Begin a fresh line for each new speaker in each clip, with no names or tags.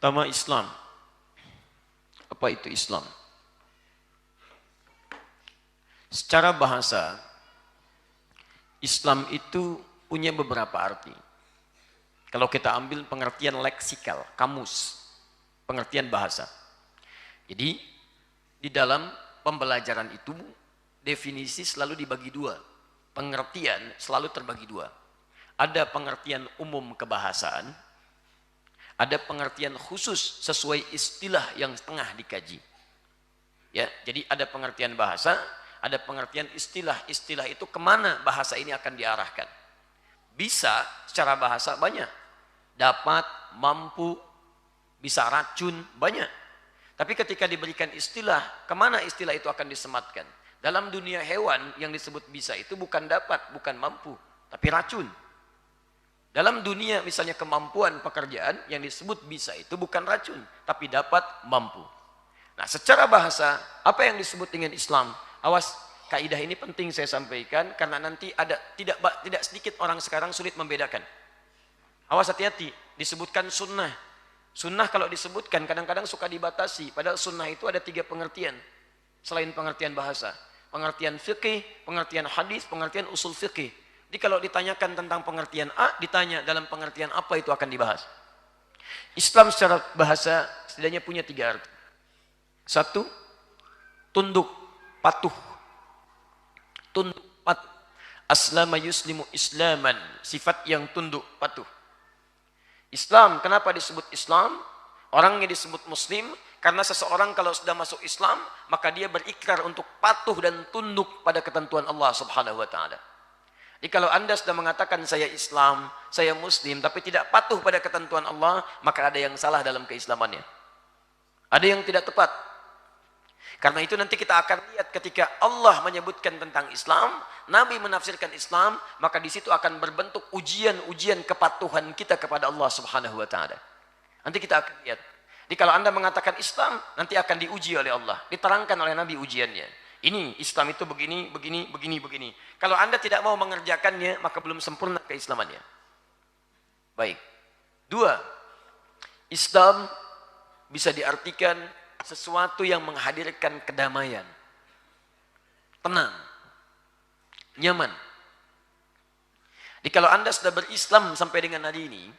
Pertama, Islam. Apa itu Islam? Secara bahasa, Islam itu punya beberapa arti. Kalau kita ambil pengertian leksikal, kamus, pengertian bahasa. Jadi, di dalam pembelajaran itu, definisi selalu dibagi dua. Pengertian selalu terbagi dua. Ada pengertian umum kebahasaan, ada pengertian khusus sesuai istilah yang tengah dikaji. Ya, jadi ada pengertian bahasa, ada pengertian istilah. Istilah itu kemana bahasa ini akan diarahkan. Bisa secara bahasa banyak. Dapat, mampu, bisa racun, banyak. Tapi ketika diberikan istilah, kemana istilah itu akan disematkan? Dalam dunia hewan yang disebut bisa itu bukan dapat, bukan mampu, tapi racun. Dalam dunia misalnya kemampuan pekerjaan yang disebut bisa itu bukan racun, tapi dapat, mampu. Nah, secara bahasa, apa yang disebut dengan Islam? Awas, kaidah ini penting saya sampaikan karena nanti ada tidak sedikit orang sekarang sulit membedakan. Awas, hati-hati, disebutkan sunnah. Sunnah kalau disebutkan kadang-kadang suka dibatasi, padahal sunnah itu ada 3 pengertian selain pengertian bahasa. Pengertian fikih, pengertian hadis, pengertian usul fikih. Jadi kalau ditanyakan tentang pengertian A, ditanya dalam pengertian apa itu akan dibahas. Islam secara bahasa setidaknya punya 3 arti. 1, tunduk, patuh. Tunduk, patuh. Aslama yuslimu islaman, sifat yang tunduk, patuh. Islam, kenapa disebut Islam? Orangnya disebut Muslim, karena seseorang kalau sudah masuk Islam, maka dia berikrar untuk patuh dan tunduk pada ketentuan Allah Subhanahu wa Ta'ala. Jadi kalau Anda sudah mengatakan saya Islam, saya Muslim, tapi tidak patuh pada ketentuan Allah, maka ada yang salah dalam keislamannya. Ada yang tidak tepat. Karena itu nanti kita akan lihat ketika Allah menyebutkan tentang Islam, Nabi menafsirkan Islam, maka di situ akan berbentuk ujian-ujian kepatuhan kita kepada Allah Subhanahu wa Ta'ala. Nanti kita akan lihat. Jadi kalau Anda mengatakan Islam, nanti akan diuji oleh Allah, diterangkan oleh Nabi ujiannya. Ini Islam itu begini, begini, begini, begini. Kalau Anda tidak mau mengerjakannya, maka belum sempurna keislamannya. Baik. 2, Islam bisa diartikan sesuatu yang menghadirkan kedamaian, tenang, nyaman. Jadi kalau Anda sudah berislam sampai dengan hari ini,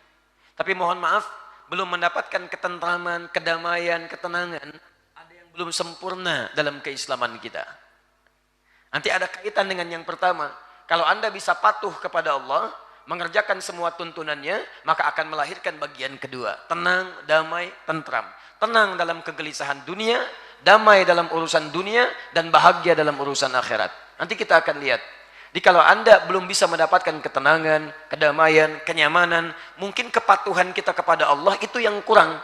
tapi mohon maaf, belum mendapatkan ketentraman, kedamaian, ketenangan, ada yang belum sempurna dalam keislaman kita. Nanti ada kaitan dengan yang pertama. Kalau Anda bisa patuh kepada Allah, mengerjakan semua tuntunannya, maka akan melahirkan bagian kedua. Tenang, damai, tentram. Tenang dalam kegelisahan dunia, damai dalam urusan dunia, dan bahagia dalam urusan akhirat. Nanti kita akan lihat. Jadi kalau Anda belum bisa mendapatkan ketenangan, kedamaian, kenyamanan, mungkin kepatuhan kita kepada Allah itu yang kurang.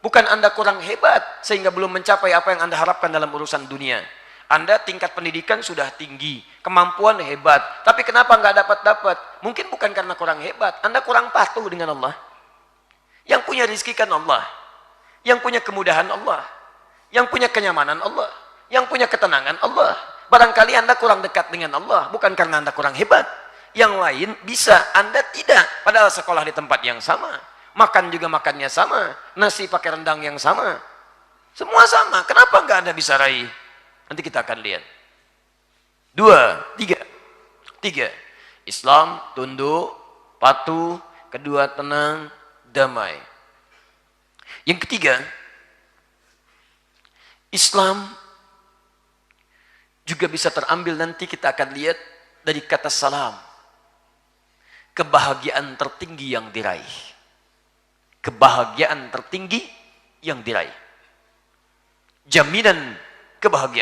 Bukan Anda kurang hebat, sehingga belum mencapai apa yang Anda harapkan dalam urusan dunia. Anda tingkat pendidikan sudah tinggi, kemampuan hebat, tapi kenapa nggak dapat-dapat? Mungkin bukan karena kurang hebat, Anda kurang patuh dengan Allah. Yang punya rezeki kan Allah, yang punya kemudahan Allah, yang punya kenyamanan Allah, yang punya ketenangan Allah. Barangkali Anda kurang dekat dengan Allah, bukan karena Anda kurang hebat. Yang lain bisa, Anda tidak, padahal sekolah di tempat yang sama, makan juga makannya sama, nasi pakai rendang yang sama, semua sama. Kenapa nggak Anda bisa raih? Nanti kita akan lihat. 2, 3. Islam, tunduk, patuh. Kedua, tenang, damai. Yang ketiga, Islam juga bisa terambil, nanti kita akan lihat dari kata salam. Kebahagiaan tertinggi yang diraih. Kebahagiaan tertinggi yang diraih. Jaminan kebahagiaan.